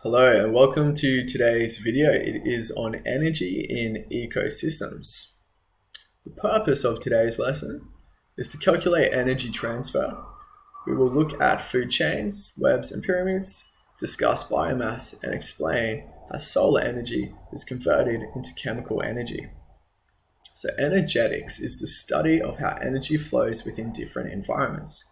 Hello and welcome to today's video. It is on energy in ecosystems. The purpose of today's lesson is to calculate energy transfer. We will look at food chains, webs and pyramids, discuss biomass and explain how solar energy is converted into chemical energy. So energetics is the study of how energy flows within different environments.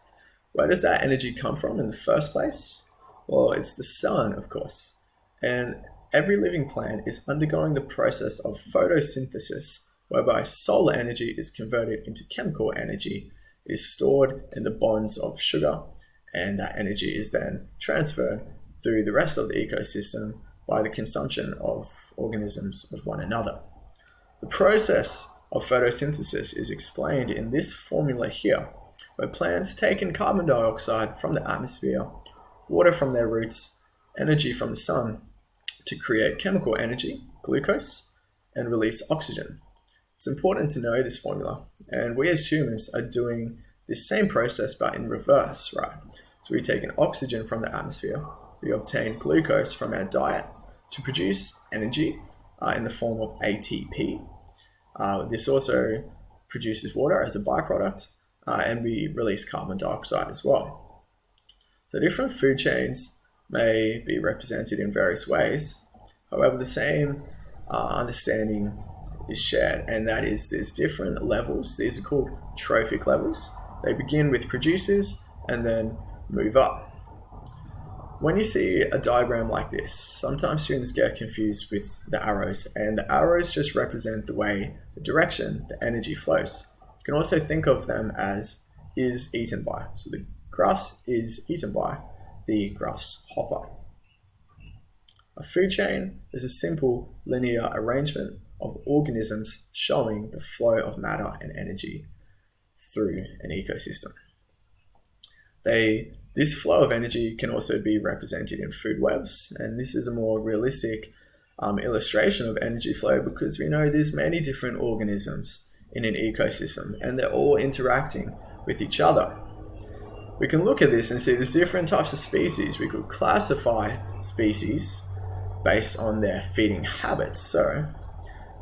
Where does that energy come from in the first place? Well, it's the sun, of course, and every living plant is undergoing the process of photosynthesis, whereby solar energy is converted into chemical energy. It is stored in the bonds of sugar, and that energy is then transferred through the rest of the ecosystem by the consumption of organisms of one another. The process of photosynthesis is explained in this formula here, where plants take in carbon dioxide from the atmosphere, water from their roots, energy from the sun to create chemical energy, glucose, and release oxygen. It's important to know this formula, and we as humans are doing this same process but in reverse, right? So we take in oxygen from the atmosphere, we obtain glucose from our diet to produce energy in the form of ATP. This also produces water as a byproduct, and we release carbon dioxide as well. So different food chains may be represented in various ways. However, the same understanding is shared, and that is there's different levels. These are called trophic levels. They begin with producers and then move up. When you see a diagram like this, sometimes students get confused with the arrows, and the arrows just represent the way, the direction the energy flows. You can also think of them as is eaten by. So the grass is eaten by the grasshopper. A food chain is a simple linear arrangement of organisms showing the flow of matter and energy through an ecosystem. This flow of energy can also be represented in food webs, and this is a more realistic illustration of energy flow because we know there's many different organisms in an ecosystem and they're all interacting with each other. We can look at this and see there's different types of species. We could classify species based on their feeding habits. So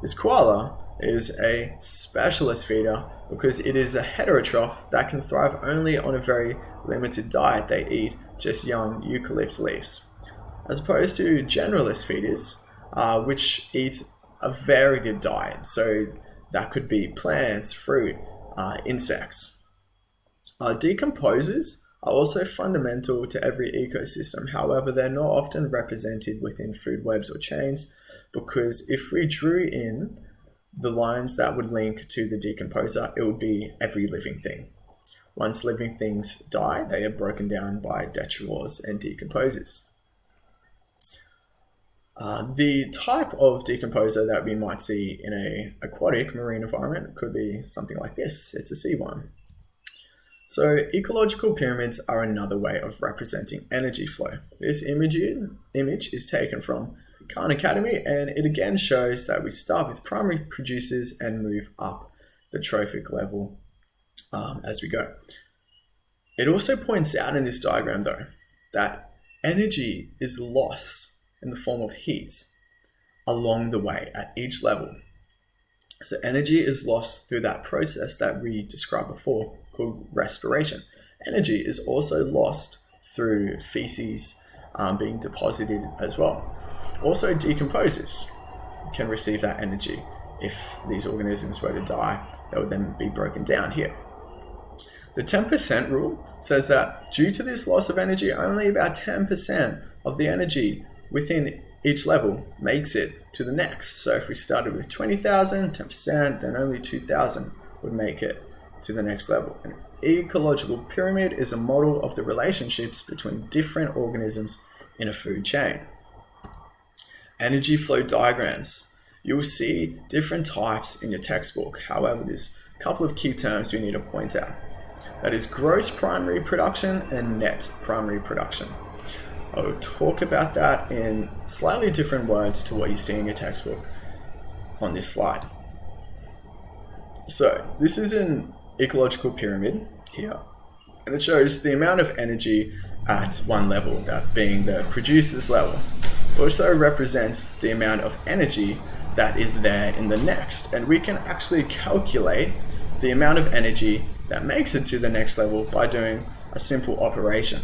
this koala is a specialist feeder because it is a heterotroph that can thrive only on a very limited diet. They eat just young eucalypt leaves, as opposed to generalist feeders, which eat a very good diet. So that could be plants, fruit, insects. Decomposers are also fundamental to every ecosystem. However, they're not often represented within food webs or chains because if we drew in the lines that would link to the decomposer, it would be every living thing. Once living things die, they are broken down by detritivores and decomposers. The type of decomposer that we might see in an aquatic marine environment could be something like this. It's a sea worm. So ecological pyramids are another way of representing energy flow. This image is taken from Khan Academy, and it again shows that we start with primary producers and move up the trophic level as we go. It also points out in this diagram though, that energy is lost in the form of heat along the way at each level. So energy is lost through that process that we described before called respiration. Energy is also lost through feces being deposited as well. Also, decomposers can receive that energy. If these organisms were to die, they would then be broken down here. The 10% rule says that due to this loss of energy, only about 10% of the energy within each level makes it to the next. So if we started with 20,000, 10%, then only 2,000 would make it to the next level. An ecological pyramid is a model of the relationships between different organisms in a food chain. Energy flow diagrams. You will see different types in your textbook. However, there's a couple of key terms we need to point out. That is gross primary production and net primary production. I will talk about that in slightly different words to what you see in your textbook on this slide. So this is an ecological pyramid here, and it shows the amount of energy at one level, that being the producer's level. also represents the amount of energy that is there in the next. And we can actually calculate the amount of energy that makes it to the next level by doing a simple operation.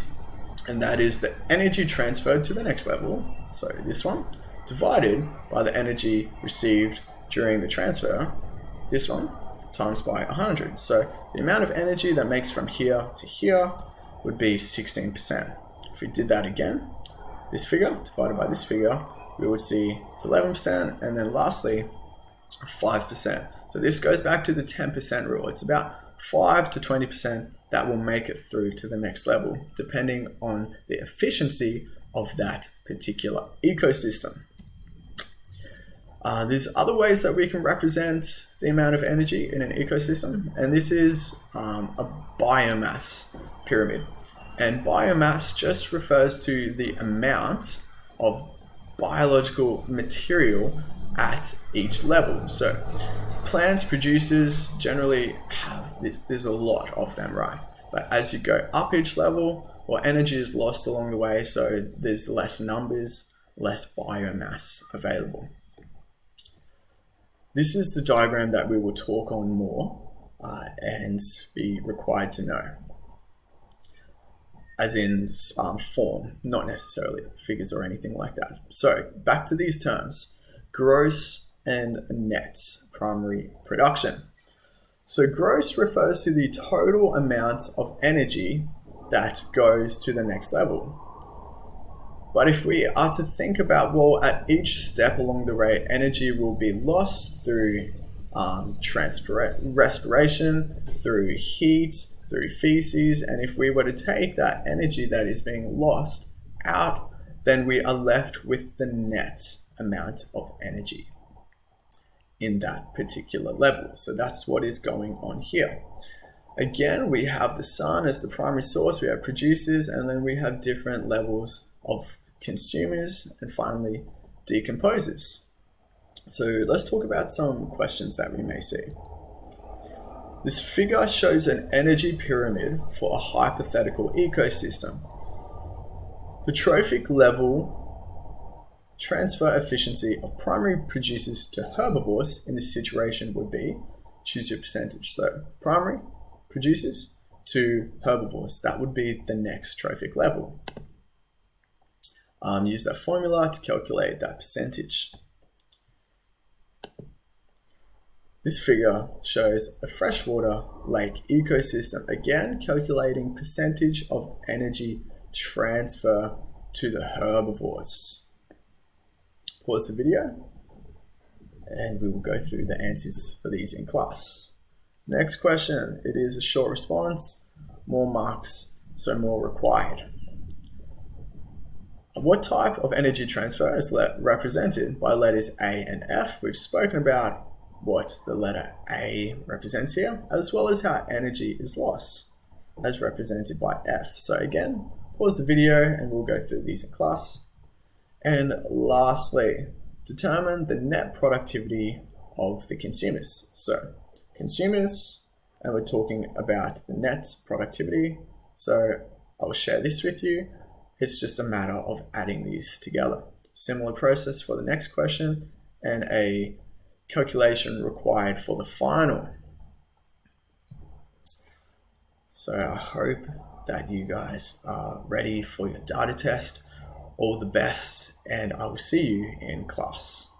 And that is the energy transferred to the next level, so this one, divided by the energy received during the transfer, this one, times by 100. So the amount of energy that makes from here to here would be 16%. If we did that again, this figure divided by this figure, we would see it's 11%, and then lastly, 5%. So this goes back to the 10% rule. It's about 5 to 20% that will make it through to the next level, depending on the efficiency of that particular ecosystem. There's other ways that we can represent the amount of energy in an ecosystem, and this is a biomass pyramid. And biomass just refers to the amount of biological material at each level. So plants, producers generally have this, there's a lot of them, right? But as you go up each level, well, energy is lost along the way, so there's less numbers, less biomass available. This is the diagram that we will talk on more and be required to know, as in form, not necessarily figures or anything like that. So back to these terms, gross and net primary production. So gross refers to the total amount of energy that goes to the next level. But if we are to think about, well, at each step along the way, energy will be lost through respiration, through heat, through feces, and if we were to take that energy that is being lost out, then we are left with the net amount of energy in that particular level. So that's what is going on here. Again, we have the sun as the primary source, we have producers, and then we have different levels of consumers, and finally decomposers. So let's talk about some questions that we may see. This figure shows an energy pyramid for a hypothetical ecosystem. The trophic level transfer efficiency of primary producers to herbivores in this situation would be, choose your percentage. So primary producers to herbivores, that would be the next trophic level. Use that formula to calculate that percentage. This figure shows a freshwater lake ecosystem, again calculating percentage of energy transfer to the herbivores. Pause the video and we will go through the answers for these in class. Next question, it is a short response, more marks, so more required. What type of energy transfer is represented by letters A and F? We've spoken about what the letter A represents here, as well as how energy is lost, as represented by F. So again, pause the video and we'll go through these in class. And lastly, determine the net productivity of the consumers. So consumers, and we're talking about the net productivity. So I'll share this with you. It's just a matter of adding these together. Similar process for the next question and a calculation required for the final. So I hope that you guys are ready for your data test. All the best, and I will see you in class.